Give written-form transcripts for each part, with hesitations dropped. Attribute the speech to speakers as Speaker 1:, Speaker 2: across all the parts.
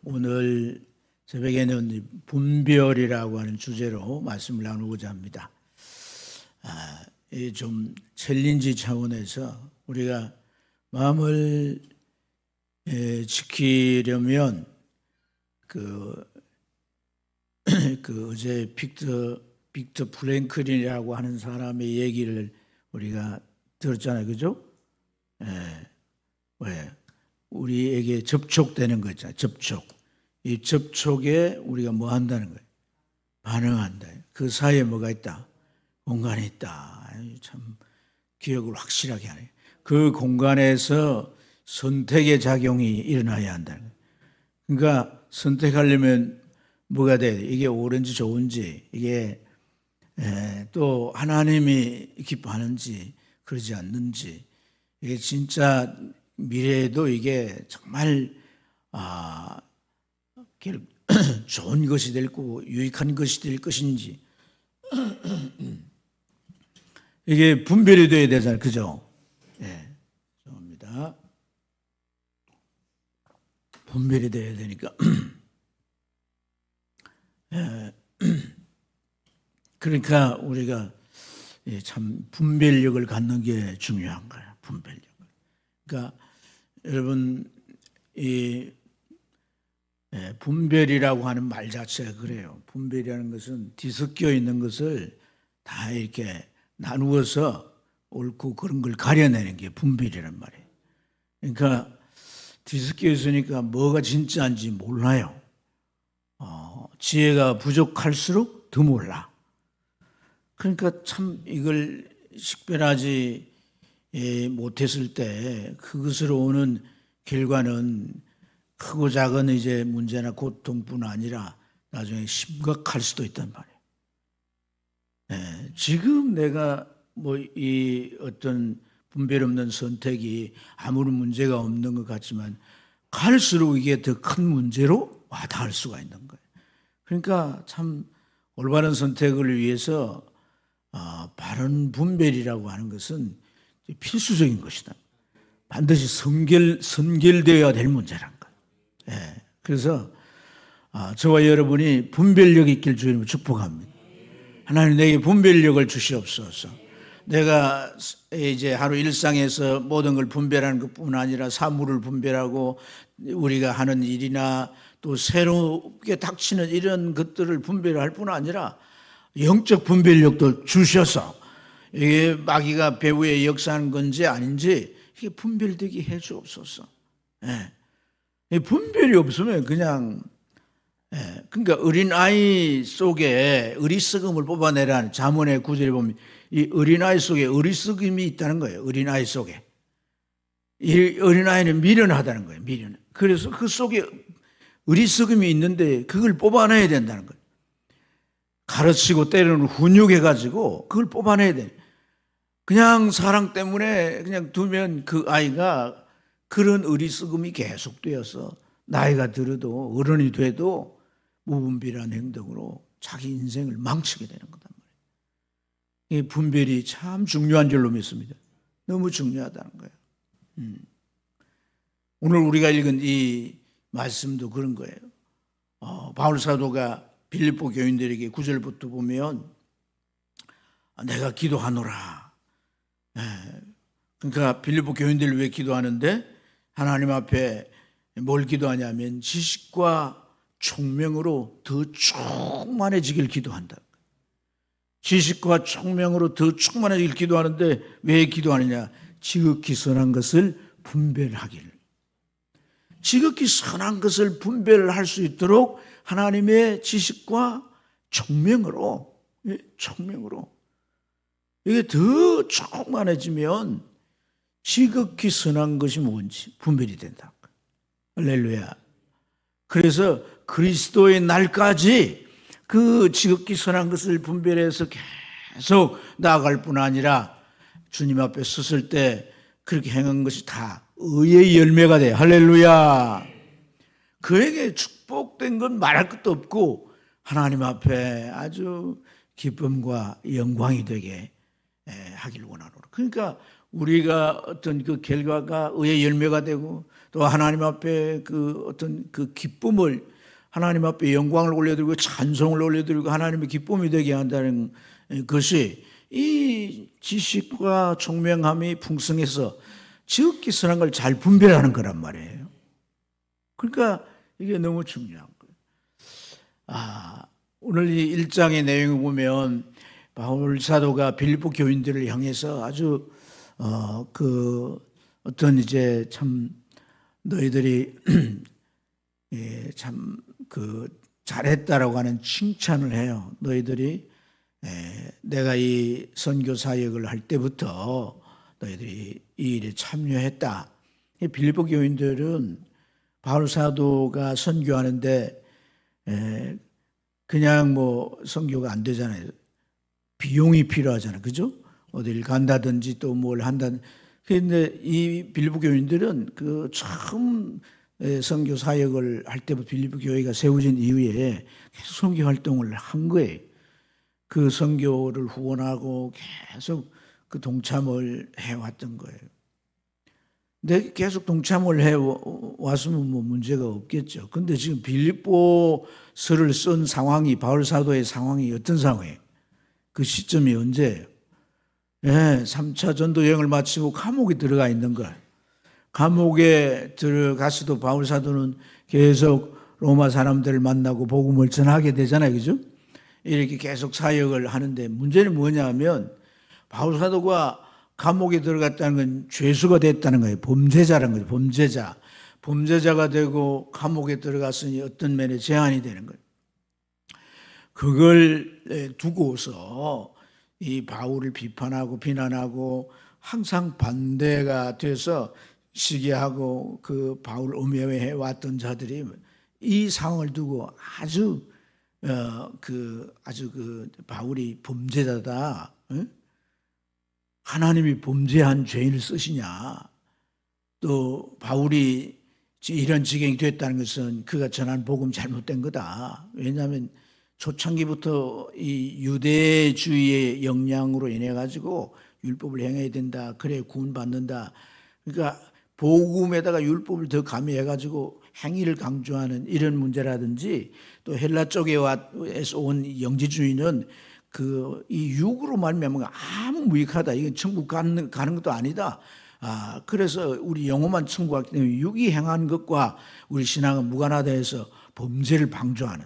Speaker 1: 오늘 새벽에는 분별이라고 하는 주제로 말씀을 나누고자 합니다. 좀 챌린지 차원에서 우리가 마음을 지키려면 어제 빅터 프랭클린이라고 하는 사람의 얘기를 우리가 들었잖아요, 그죠? 왜? 우리에게 접촉되는 거 있잖아요. 이 접촉에 우리가 뭐 한다는 거예요? 반응한다. 그 사이에 뭐가 있다? 공간이 있다. 참 기억을 확실하게 하네. 그 공간에서 선택의 작용이 일어나야 한다는 거예요. 그러니까 선택하려면 뭐가 돼야 돼? 이게 옳은지 좋은지, 이게 또 하나님이 기뻐하는지 그러지 않는지, 이게 진짜 미래에도 이게 정말 좋은 것이 될 거고 유익한 것이 될 것인지 이게 분별이 되어야 되잖아요, 그죠? 좋습니다. 분별이 되어야 되니까 그러니까 우리가 참 분별력을 갖는 게 중요한 거예요. 분별력. 그러니까 여러분 이 분별이라고 하는 말 자체가 그래요. 분별이라는 것은 뒤섞여 있는 것을 다 이렇게 나누어서 옳고 그런 걸 가려내는 게 분별이란 말이에요. 그러니까 뒤섞여 있으니까 뭐가 진짜인지 몰라요. 지혜가 부족할수록 더 몰라. 그러니까 참 이걸 식별하지 못했을 때 그것으로 오는 결과는 크고 작은 이제 문제나 고통뿐 아니라 나중에 심각할 수도 있단 말이에요. 지금 내가 이 어떤 분별 없는 선택이 아무런 문제가 없는 것 같지만 갈수록 이게 더 큰 문제로 와닿을 수가 있는 거예요. 그러니까 참 올바른 선택을 위해서 바른 분별이라고 하는 것은 필수적인 것이다. 반드시 선결되어야 될 문제란 거예요. 그래서 저와 여러분이 분별력 있길 주님을 축복합니다. 하나님 내게 분별력을 주시옵소서. 내가 이제 하루 일상에서 모든 걸 분별하는 것뿐 아니라 사물을 분별하고 우리가 하는 일이나 또 새롭게 닥치는 이런 것들을 분별할 뿐 아니라 영적 분별력도 주셔서 이게 마귀가 배후에 역사하는 건지 아닌지 이게 분별되게 해 주옵소서. 분별이 없으면 그냥 그러니까 어린아이 속에 어리석음을 뽑아내라는 잠언의 구절에 보면 이 어린아이 속에 어리석음이 있다는 거예요. 어린아이 속에. 이 어린아이는 미련하다는 거예요. 미련. 그래서 그 속에 어리석음이 있는데 그걸 뽑아내야 된다는 거예요. 가르치고 때로는 훈육해가지고 그걸 뽑아내야 돼. 그냥 사랑 때문에 그냥 두면 그 아이가 그런 어리석음이 계속되어서 나이가 들어도 어른이 돼도 무분별한 행동으로 자기 인생을 망치게 되는 거단 말이에요. 이 분별이 참 중요한 줄로 믿습니다. 너무 중요하다는 거예요. 오늘 우리가 읽은 이 말씀도 그런 거예요. 바울 사도가 빌립보 교인들에게 9절부터 보면 내가 기도하노라. 그러니까 빌립보 교인들을 왜 기도하는데 하나님 앞에 뭘 기도하냐면 지식과 총명으로 더 충만해지길 기도한다. 지식과 총명으로 더 충만해지길 기도하는데 왜 기도하느냐? 지극히 선한 것을 분별하기를. 지극히 선한 것을 분별할 수 있도록 하나님의 지식과 총명으로 이게 더 충만해지면 지극히 선한 것이 뭔지 분별이 된다. 할렐루야. 그래서 그리스도의 날까지 그 지극히 선한 것을 분별해서 계속 나아갈 뿐 아니라 주님 앞에 섰을 때 그렇게 행한 것이 다 의의 열매가 돼. 할렐루야. 그에게 축복된 건 말할 것도 없고 하나님 앞에 아주 기쁨과 영광이 되게 하길 원하노라. 그러니까 우리가 어떤 그 결과가 의의 열매가 되고 또 하나님 앞에 그 어떤 그 기쁨을, 하나님 앞에 영광을 올려드리고 찬송을 올려드리고 하나님의 기쁨이 되게 한다는 것이, 이 지식과 총명함이 풍성해서 지극히 선한 걸 잘 분별하는 거란 말이에요. 그러니까 이게 너무 중요한 거예요. 오늘 이 1장의 내용을 보면 바울 사도가 빌립보 교인들을 향해서 아주 그 어떤 이제 참 너희들이 예, 참 그 잘했다라고 하는 칭찬을 해요. 너희들이 내가 이 선교 사역을 할 때부터 너희들이 이 일에 참여했다. 이 빌립보 교인들은 바울 사도가 선교하는데 그냥 뭐 선교가 안 되잖아요. 비용이 필요하잖아요. 그죠? 어딜 간다든지 또 뭘 한다든지. 그런데 이 빌립보 교인들은 그 처음 선교 사역을 할 때부터 빌립보 교회가 세워진 이후에 계속 선교 활동을 한 거예요. 그 선교를 후원하고 계속 그 동참을 해왔던 거예요. 근데 계속 동참을 해왔으면 뭐 문제가 없겠죠. 근데 지금 빌립보서를 쓴 상황이, 바울 사도의 상황이 어떤 상황이에요? 그 시점이 언제예요? 3차 전도 여행을 마치고 감옥에 들어가 있는 거예요. 감옥에 들어가서도 바울 사도는 계속 로마 사람들을 만나고 복음을 전하게 되잖아요. 그죠? 이렇게 계속 사역을 하는데 문제는 뭐냐면 바울 사도가 감옥에 들어갔다는 건 죄수가 됐다는 거예요. 범죄자라는 거예요. 범죄자. 범죄자가 되고 감옥에 들어갔으니 어떤 면에 제한이 되는 거예요. 그걸 두고서 이 바울을 비판하고 비난하고 항상 반대가 돼서 시기하고 그 바울 음해해 왔던 자들이 이 상황을 두고 아주 바울이 범죄자다. 하나님이 범죄한 죄인을 쓰시냐. 또 바울이 이런 지경이 됐다는 것은 그가 전한 복음 잘못된 거다. 왜냐하면 초창기부터 이 유대주의의 영향으로 인해 가지고 율법을 행해야 된다. 그래 구원받는다. 그러니까 복음에다가 율법을 더 가미해 가지고 행위를 강조하는 이런 문제라든지, 또 헬라 쪽에서 온 영지주의는 이 육으로 말미암아 아무 무익하다. 이건 천국 가는 것도 아니다. 그래서 우리 영혼만 천국 가기 때문에 육이 행한 것과 우리 신앙은 무관하다 해서 범죄를 방조하는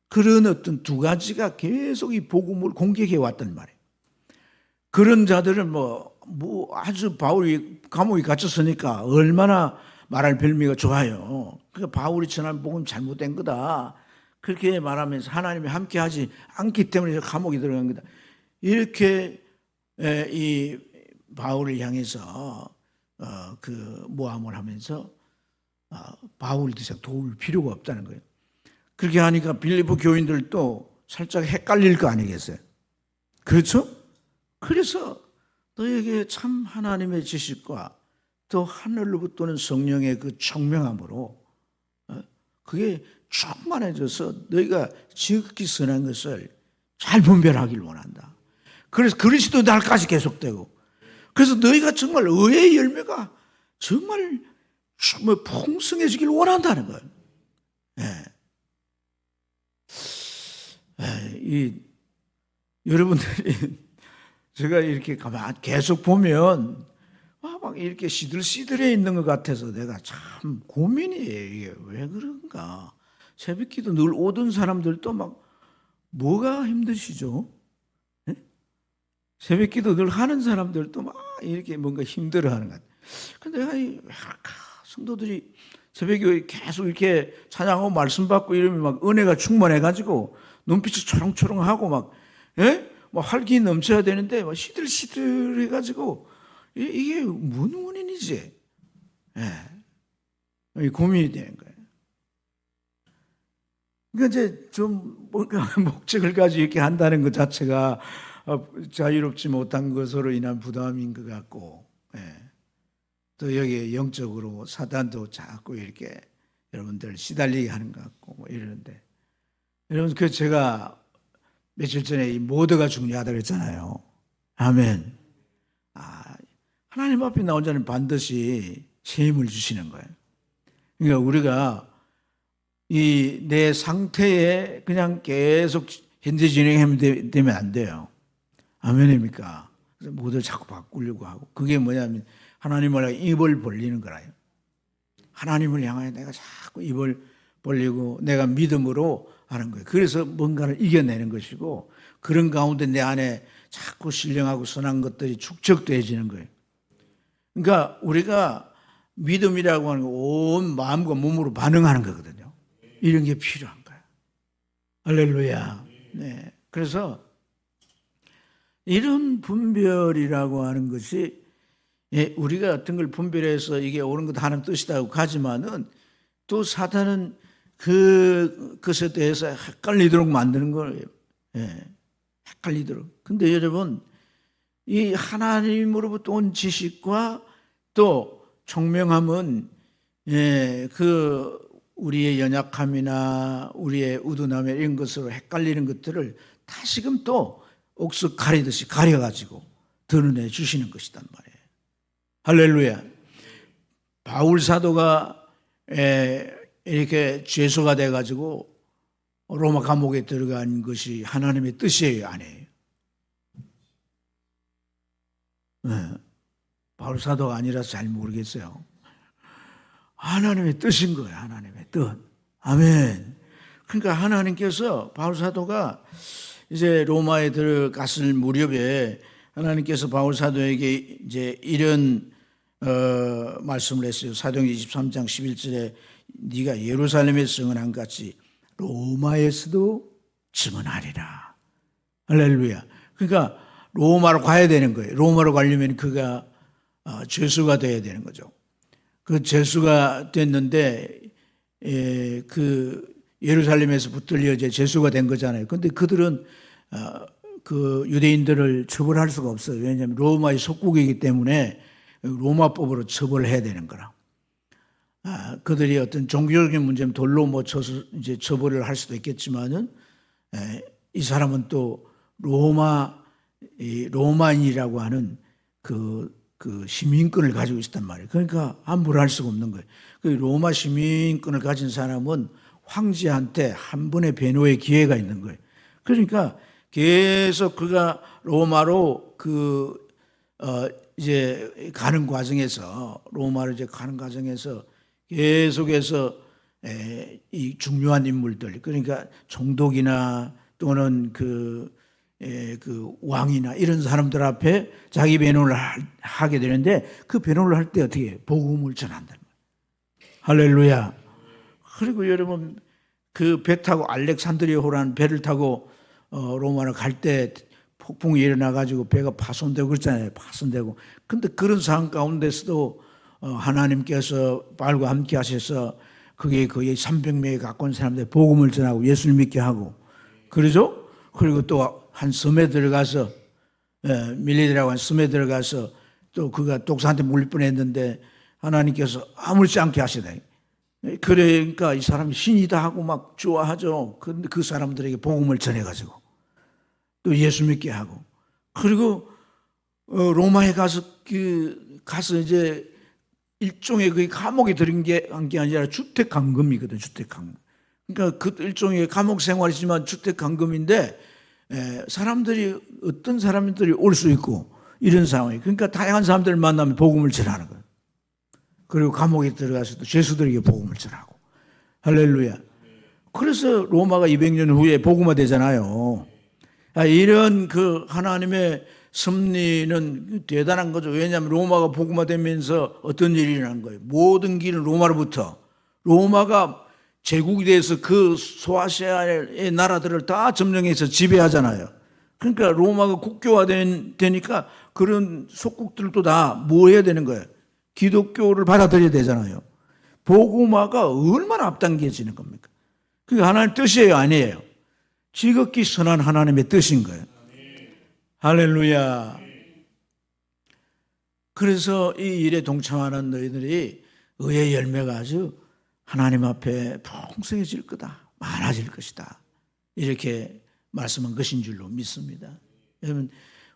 Speaker 1: 그런 어떤 두 가지가 계속 이 복음을 공격해 왔단 말이에요. 그런 자들은 아주 바울이 감옥에 갇혔으니까 얼마나 말할 별미가 좋아요. 그러니까 바울이 전한 복음 잘못된 거다. 그렇게 말하면서 하나님이 함께하지 않기 때문에 감옥에 들어간 거다. 이렇게 이 바울을 향해서 그 모함을 하면서 바울을 더 이상 도울 필요가 없다는 거예요. 그렇게 하니까 빌립보 교인들도 살짝 헷갈릴 거 아니겠어요? 그렇죠? 그래서 너에게 참 하나님의 지식과 또 하늘로부터는 성령의 그 청명함으로 그게 충만해져서 너희가 지극히 선한 것을 잘 분별하길 원한다. 그래서 그리스도 날까지 계속되고, 그래서 너희가 정말 의의 열매가 정말 풍성해지길 원한다는 거예요. 여러분들이 제가 이렇게 가만 계속 보면 막 이렇게 시들시들해 있는 것 같아서 내가 참 고민이에요. 이게 왜 그런가? 새벽기도 늘 오던 사람들도 막 뭐가 힘드시죠? 네? 새벽기도 늘 하는 사람들도 막 이렇게 뭔가 힘들어하는 것 같아요. 근데 내가 성도들이 새벽에 계속 이렇게 찬양하고 말씀 받고 이러면 막 은혜가 충만해가지고 눈빛이 초롱초롱하고 막 활기 넘쳐야 되는데 막 시들시들해가지고 이게 뭔 원인이지? 고민이 되는 거예요. 그러니까 이제 좀 뭔가 목적을 가지고 이렇게 한다는 것 자체가 자유롭지 못한 것으로 인한 부담인 것 같고, 또 여기에 영적으로 사단도 자꾸 이렇게 여러분들 시달리게 하는 것 같고 뭐 이러는데, 여러분 제가 며칠 전에 이 모드가 중요하다고 했잖아요. 아멘. 하나님 앞에 나온 자는 반드시 새 힘을 주시는 거예요. 그러니까 우리가 이 내 상태에 그냥 계속 현재 진행하면 되면 안 돼요. 아멘입니까? 그래서 뭐들 자꾸 바꾸려고 하고, 그게 뭐냐면 하나님을 향해 입을 벌리는 거라요. 하나님을 향하여 내가 자꾸 입을 벌리고 내가 믿음으로 하는 거예요. 그래서 뭔가를 이겨내는 것이고, 그런 가운데 내 안에 자꾸 신령하고 선한 것들이 축적되어지는 거예요. 그러니까 우리가 믿음이라고 하는 건 온 마음과 몸으로 반응하는 거거든요. 이런 게 필요한 거예요. 할렐루야. 네. 그래서 이런 분별이라고 하는 것이, 우리가 어떤 걸 분별해서 이게 옳은 것 하는 뜻이라고 가지만은, 또 사탄은 그것에 대해서 헷갈리도록 만드는 거예요. 헷갈리도록. 근데 여러분, 이 하나님으로부터 온 지식과 또 총명함은 우리의 연약함이나 우리의 우둔함 이런 것으로 헷갈리는 것들을 다시금 또 옥석 가리듯이 가려가지고 드러내 주시는 것이단 말이에요. 할렐루야. 바울 사도가 이렇게 죄수가 돼가지고 로마 감옥에 들어간 것이 하나님의 뜻이에요, 아니에요? 바울 사도가 아니라서 잘 모르겠어요. 하나님의 뜻인 거예요. 하나님의 뜻. 아멘. 그러니까 하나님께서, 바울 사도가 이제 로마에 들어갔을 무렵에 하나님께서 바울 사도에게 이제 이런 말씀을 했어요. 사도행전 23장 11절에 네가 예루살렘에 증언한 같이 로마에서도 증언하리라. 할렐루야. 그러니까 로마로 가야 되는 거예요. 로마로 가려면 그가 죄수가 돼야 되는 거죠. 그 죄수가 됐는데 그 예루살렘에서 붙들려 이제 죄수가 된 거잖아요. 그런데 그들은 그 유대인들을 처벌할 수가 없어요. 왜냐하면 로마의 속국이기 때문에 로마법으로 처벌해야 되는 거라. 그들이 어떤 종교적인 문제면 돌로 뭐 쳐서 이제 처벌을 할 수도 있겠지만은 이 사람은 또 로마인이라고 하는 그 시민권을 가지고 있단 말이에요. 그러니까 함부로 할 수가 없는 거예요. 그 로마 시민권을 가진 사람은 황제한테 한 번의 변호의 기회가 있는 거예요. 그러니까 계속 그가 로마로 이제 가는 과정에서, 로마로 이제 가는 과정에서 계속해서 이 중요한 인물들, 그러니까 총독이나 또는 그 왕이나 이런 사람들 앞에 자기 변호를 하게 되는데, 그 변호를 할 때 어떻게 해요? 복음을 전한다는 거예요. 할렐루야. 그리고 여러분, 그 배 타고 알렉산드리아호라는 배를 타고 로마로 갈 때 폭풍이 일어나가지고 배가 파손되고 그랬잖아요. 파손되고. 근데 그런 상황 가운데서도 하나님께서 바울과 함께 하셔서 그게 거의 300명에 가까운 사람들 복음을 전하고 예수를 믿게 하고, 그러죠? 그리고 또 한 섬에 들어가서, 밀리드라고 한 섬에 들어가서 또 그가 독사한테 물릴 뻔했는데 하나님께서 아무렇지 않게 하시다. 그러니까 이 사람이 신이다 하고 막 좋아하죠. 근데 그 사람들에게 복음을 전해가지고 또 예수 믿게 하고, 그리고 로마에 가서 이제 일종의 그 감옥에 들은 게 아니라 주택 감금이거든. 주택 감금. 그러니까 그 일종의 감옥 생활이지만 주택 감금인데, 사람들이 어떤 사람들이 올 수 있고 이런 상황이, 그러니까 다양한 사람들을 만나면 복음을 전하는 거예요. 그리고 감옥에 들어가서도 죄수들에게 복음을 전하고. 할렐루야. 그래서 로마가 200년 후에 복음화 되잖아요. 이런 그 하나님의 섭리는 대단한 거죠. 왜냐하면 로마가 복음화 되면서 어떤 일이 일어난 거예요. 모든 길은 로마로부터, 로마가 제국이 돼서 그 소아시아의 나라들을 다 점령해서 지배하잖아요. 그러니까 로마가 국교화되니까 그런 속국들도 다 뭐 해야 되는 거예요? 기독교를 받아들여야 되잖아요. 복음화가 얼마나 앞당겨지는 겁니까? 그게 하나님의 뜻이에요, 아니에요? 지극히 선한 하나님의 뜻인 거예요. 할렐루야. 그래서 이 일에 동참하는 너희들이 의의 열매가 아주 하나님 앞에 풍성해질 거다, 많아질 것이다, 이렇게 말씀한 것인 줄로 믿습니다. 여러분,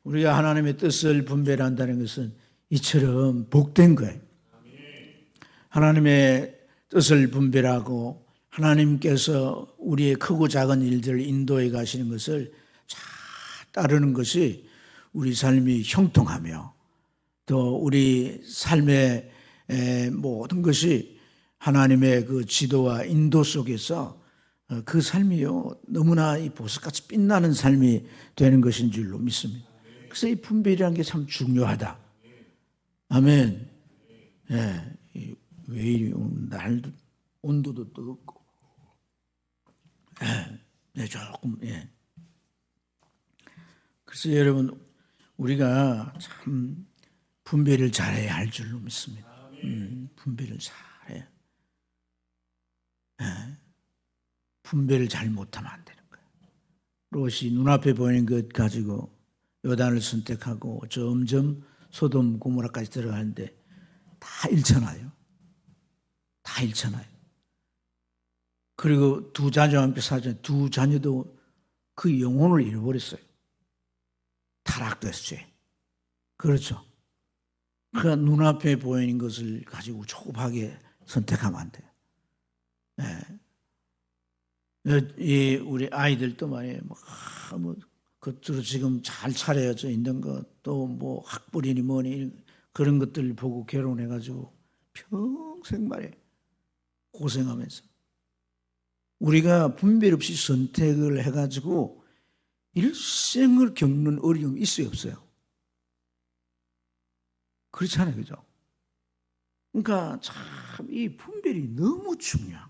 Speaker 1: 우리가 하나님의 뜻을 분별한다는 것은 이처럼 복된 거예요. 하나님의 뜻을 분별하고 하나님께서 우리의 크고 작은 일들을 인도해 가시는 것을 잘 따르는 것이 우리 삶이 형통하며 또 우리 삶의 모든 것이 하나님의 그 지도와 인도 속에서 그 삶이요 너무나 이 보석같이 빛나는 삶이 되는 것인 줄로 믿습니다. 그래서 이 분별이라는 게 참 중요하다. 아멘. 예, 왜 이리 날도 온도도 뜨겁고, 네, 조금 그래서 여러분 우리가 참 분별을 잘해야 할 줄로 믿습니다. 분별을 잘해. 분별을 잘 못하면 안 되는 거예요. 롯이 눈앞에 보이는 것 가지고 요단을 선택하고 점점 소돔 고모라까지 들어가는데 다 잃잖아요. 다 잃잖아요. 그리고 두 자녀와 함께 살았잖아요. 두 자녀도 그 영혼을 잃어버렸어요. 타락됐어요. 그렇죠. 그러니까 눈앞에 보이는 것을 가지고 조급하게 선택하면 안 돼요. 이 우리 아이들도 말이에요. 뭐 겉으로 지금 잘 차려져 있는 것, 또 뭐 학벌이니 뭐니 그런 것들 보고 결혼해가지고 평생 말이에요. 고생하면서 우리가 분별 없이 선택을 해가지고 일생을 겪는 어려움이 있어요, 없어요? 그렇잖아요, 그죠? 그러니까 참 이 분별이 너무 중요한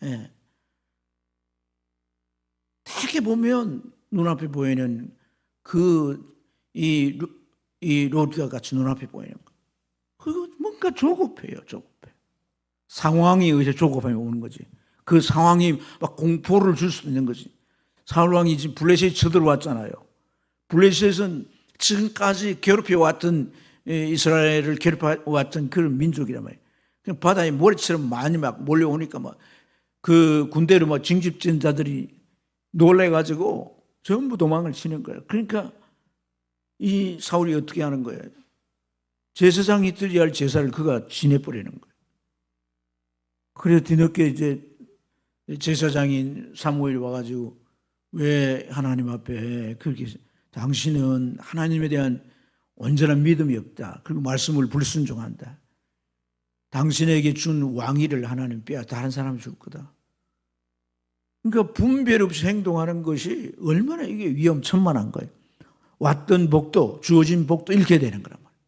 Speaker 1: 거예요. 되게 보면 눈앞에 보이는 이 롯과 같이 눈앞에 보이는 거. 그거 뭔가 조급해요, 조급해. 상황에 의해서 조급함이 오는 거지. 그 상황이 막 공포를 줄 수도 있는 거지. 사울왕이 지금 블레셋에 쳐들어왔잖아요. 블레셋은 지금까지 괴롭혀왔던 이스라엘을 괴롭혀왔던 그런 민족이란 말이에요. 그냥 바다에 모래처럼 많이 막 몰려오니까 막 그 군대로 막 징집전자들이 놀래가지고 전부 도망을 치는 거예요. 그러니까 이 사울이 어떻게 하는 거예요? 제사장이 드려야 할 제사를 그가 지내버리는 거예요. 그래서 뒤늦게 이제 제사장인 사무엘이 와가지고 왜 하나님 앞에 그렇게 당신은 하나님에 대한 온전한 믿음이 없다. 그리고 말씀을 불순종한다. 당신에게 준 왕위를 하나님 빼앗아 다른 사람이 줄 거다. 그러니까 분별 없이 행동하는 것이 얼마나 이게 위험천만한 거예요. 왔던 복도, 주어진 복도 잃게 되는 거란 말이에요.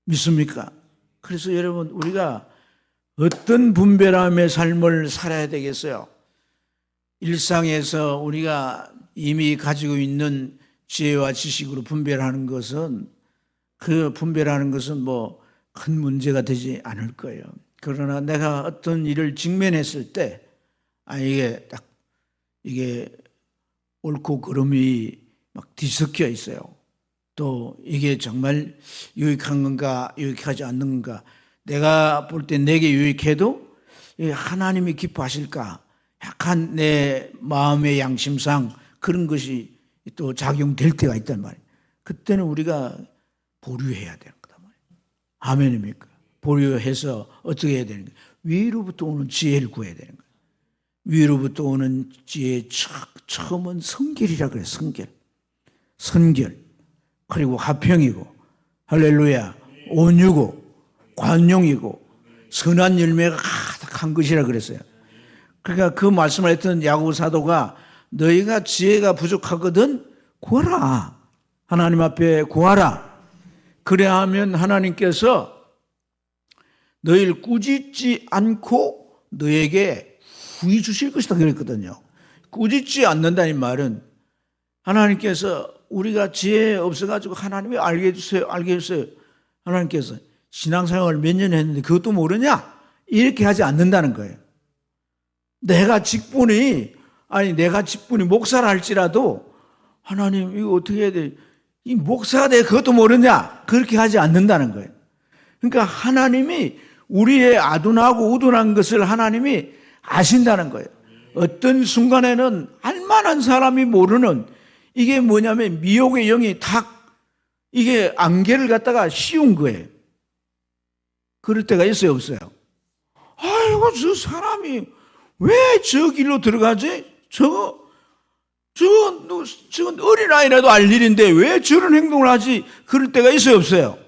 Speaker 1: 믿습니까? 그래서 여러분 우리가 어떤 분별함의 삶을 살아야 되겠어요? 일상에서 우리가 이미 가지고 있는 지혜와 지식으로 분별하는 것은 뭐 큰 문제가 되지 않을 거예요. 그러나 내가 어떤 일을 직면했을 때 이게 옳고 그름이 막 뒤섞여 있어요. 또 이게 정말 유익한 건가 유익하지 않는 건가, 내가 볼 때 내게 유익해도 하나님이 기뻐하실까, 약간 내 마음의 양심상 그런 것이 또 작용될 때가 있단 말이에요. 그때는 우리가 보류해야 되는 거다 말이에요. 아멘입니까? 보류해서 어떻게 해야 되는 거예요? 위로부터 오는 지혜를 구해야 되는 거예요. 위로부터 오는 지혜의 처음은 성결이라 그래요. 선결. 그리고 화평이고, 할렐루야, 온유고, 관용이고, 선한 열매가 가득한 것이라 그랬어요. 그러니까 그 말씀을 했던 야고보 사도가 너희가 지혜가 부족하거든 구하라. 하나님 앞에 구하라. 그래야 하면 하나님께서 너희를 꾸짖지 않고 너에게 후히 주실 것이다 그랬거든요. 꾸짖지 않는다는 말은 하나님께서 우리가 지혜 없어가지고 하나님이 알게 해주세요. 하나님께서 신앙생활을 몇 년 했는데 그것도 모르냐? 이렇게 하지 않는다는 거예요. 내가 직분이 목사라 할지라도 하나님 이거 어떻게 해야 돼? 이 목사가 돼 그것도 모르냐? 그렇게 하지 않는다는 거예요. 그러니까 하나님이 우리의 아둔하고 우둔한 것을 하나님이 아신다는 거예요. 어떤 순간에는 알만한 사람이 모르는, 이게 뭐냐면 미혹의 영이 이게 안개를 갖다가 씌운 거예요. 그럴 때가 있어요, 없어요? 아이고 저 사람이 왜 저 길로 들어가지? 저건 어린아이라도 알 일인데 왜 저런 행동을 하지? 그럴 때가 있어요, 없어요?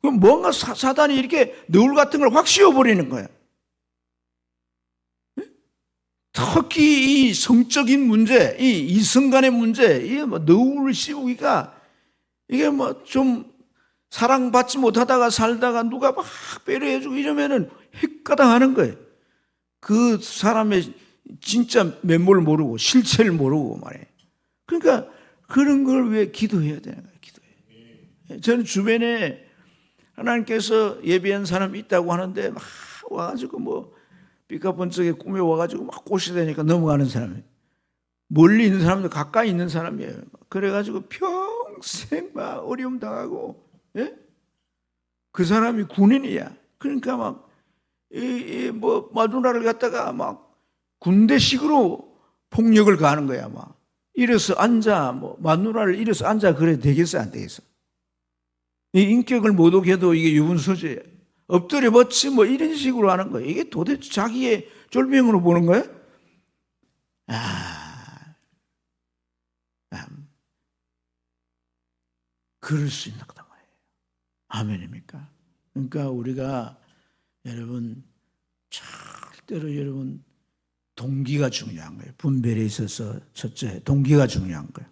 Speaker 1: 그럼 뭔가 사단이 이렇게 너울 같은 걸 확 씌워버리는 거예요. 특히 이 성적인 문제, 이 이성 간의 문제, 이게 뭐 너울을 씌우기가 이게 뭐 좀 사랑받지 못하다가 살다가 누가 막 배려해주고 이러면은 헷가당하는 거예요. 그 사람의 진짜 면모를 모르고 실체를 모르고 말이에요. 그러니까 그런 걸 왜 기도해야 되는 거예요. 기도해. 저는 주변에 하나님께서 예비한 사람이 있다고 하는데 막 와가지고 뭐 삐까번쩍에 꿈에 와가지고 막 꽃이 되니까 넘어가는 사람이에요. 멀리 있는 사람도 가까이 있는 사람이에요. 그래가지고 평생 막 어려움 당하고, 예? 그 사람이 군인이야. 그러니까 막 뭐 마누라를 갖다가 막 군대식으로 폭력을 가하는 거야. 막 일어서 앉아, 뭐 마누라를 일어서 앉아 그래 되겠어 안 되겠어? 이 인격을 모독해도 이게 유분수지예요. 엎드려 버치 뭐 이런 식으로 하는 거예요. 이게 도대체 자기의 졸병으로 보는 거예요? 그럴 수 있는 거다 말이에요. 아멘입니까? 그러니까 우리가 여러분 절대로 여러분 동기가 중요한 거예요. 분별에 있어서 첫째 동기가 중요한 거예요.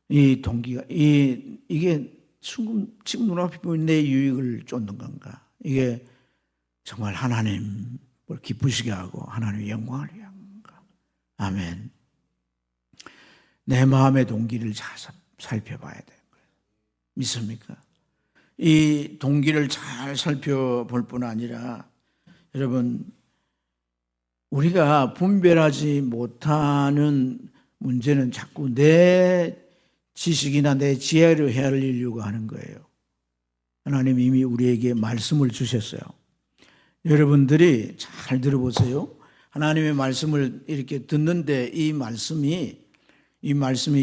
Speaker 1: 이 동기가 이게 지금 눈앞에 보이는 내 유익을 쫓는 건가? 이게 정말 하나님을 기쁘시게 하고 하나님의 영광을 위한 건가? 아멘. 내 마음의 동기를 잘 살펴봐야 되는 거예요. 믿습니까? 이 동기를 잘 살펴볼 뿐 아니라 여러분 우리가 분별하지 못하는 문제는 자꾸 내 지식이나 내 지혜로 헤아리려고 하는 거예요. 하나님 이미 우리에게 말씀을 주셨어요. 여러분들이 잘 들어보세요. 하나님의 말씀을 이렇게 듣는데 이 말씀이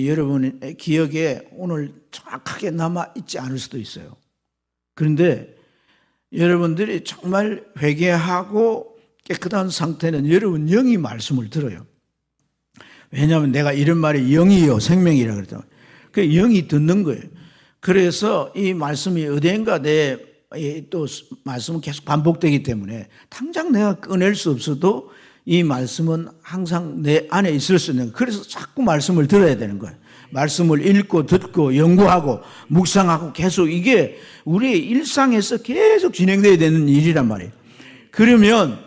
Speaker 1: 여러분의 기억에 오늘 정확하게 남아있지 않을 수도 있어요. 그런데 여러분들이 정말 회개하고 깨끗한 상태는 여러분 영이 말씀을 들어요. 왜냐하면 내가 이런 말이 영이요 생명이라 그랬잖아요. 그 영이 듣는 거예요. 그래서 이 말씀이 어딘가 내 또 말씀은 계속 반복되기 때문에 당장 내가 꺼낼 수 없어도 이 말씀은 항상 내 안에 있을 수 있는 거예요. 그래서 자꾸 말씀을 들어야 되는 거예요. 말씀을 읽고 듣고 연구하고 묵상하고 계속 이게 우리의 일상에서 계속 진행되어야 되는 일이란 말이에요. 그러면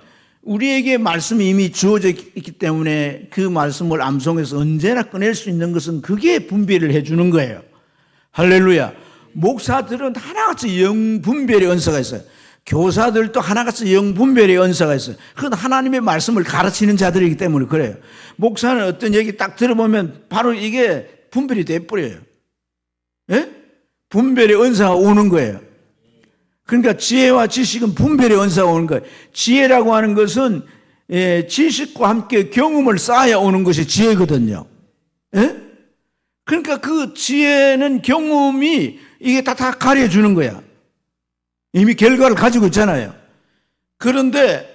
Speaker 1: 우리에게 말씀이 이미 주어져 있기 때문에 그 말씀을 암송해서 언제나 꺼낼 수 있는 것은 그게 분별을 해주는 거예요. 할렐루야. 목사들은 하나같이 영분별의 은사가 있어요. 교사들도 하나같이 영분별의 은사가 있어요. 그건 하나님의 말씀을 가르치는 자들이기 때문에 그래요. 목사는 어떤 얘기 딱 들어보면 바로 이게 분별이 돼버려요. 예? 분별의 은사가 오는 거예요. 그러니까 지혜와 지식은 분별의 은사가 오는 거예요. 지혜라고 하는 것은 지식과 함께 경험을 쌓아야 오는 것이 지혜거든요. 예? 그러니까 그 지혜는 경험이 이게 다 가려주는 거야. 이미 결과를 가지고 있잖아요. 그런데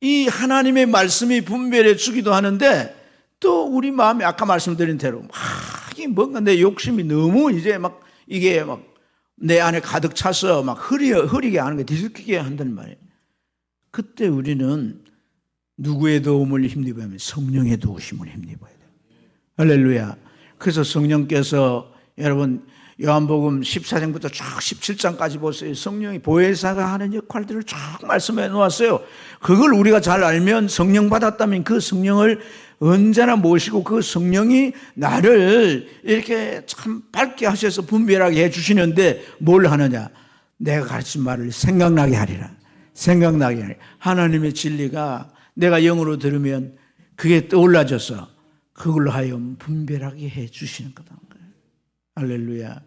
Speaker 1: 이 하나님의 말씀이 분별해 주기도 하는데 또 우리 마음에 아까 말씀드린 대로 이게 뭔가 내 욕심이 너무 이제 막 이게 막 내 안에 가득 차서 막 흐리게 하는 게 뒤섞이게 한단 말이에요. 그때 우리는 누구의 도움을 힘입어야 하면 성령의 도우심을 힘입어야 돼요. 할렐루야. 그래서 성령께서 여러분 요한복음 14장부터 쭉 17장까지 보세요. 성령이 보혜사가 하는 역할들을 쭉 말씀해 놓았어요. 그걸 우리가 잘 알면 성령 받았다면 그 성령을 언제나 모시고 그 성령이 나를 이렇게 참 밝게 하셔서 분별하게 해주시는데 뭘 하느냐? 내가 가르친 말을 생각나게 하리라. 생각나게 하리라. 하나님의 진리가 내가 영으로 들으면 그게 떠올라져서 그걸로 하여금 분별하게 해주시는 거다. 할렐루야.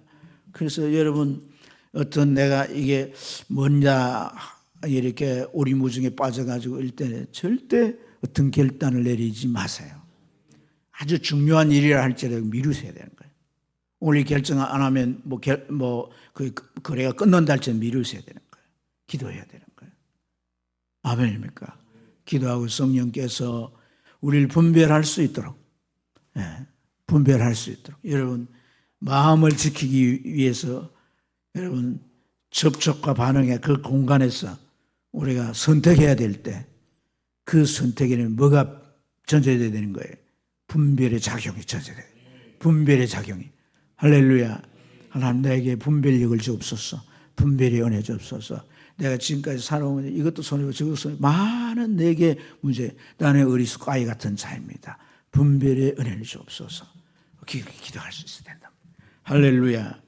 Speaker 1: 그래서 여러분 어떤 내가 이게 뭐냐 이렇게 오리무중에 빠져가지고 일 때 절대 어떤 결단을 내리지 마세요. 아주 중요한 일이라 할지라도 미루셔야 되는 거예요. 오늘 결정 안 하면 그 거래가 끝난다 할지라도 미루셔야 되는 거예요. 기도해야 되는 거예요. 아멘입니까? 기도하고 성령께서 우리를 분별할 수 있도록, 분별할 수 있도록. 여러분, 마음을 지키기 위해서 여러분 접촉과 반응의 그 공간에서 우리가 선택해야 될 때 그 선택에는 뭐가 전제돼야 되는 거예요? 분별의 작용이 전제돼요. 분별의 작용이. 할렐루야. 하나님 나에게 분별력을 주옵소서. 분별의 은혜 주옵소서. 내가 지금까지 살아오면 이것도 손해고 저것도 손해고 많은 내게 문제. 나는 어리석고 아이 같은 자입니다. 분별의 은혜를 주옵소서. 기도할 수 있어야 된다. 할렐루야.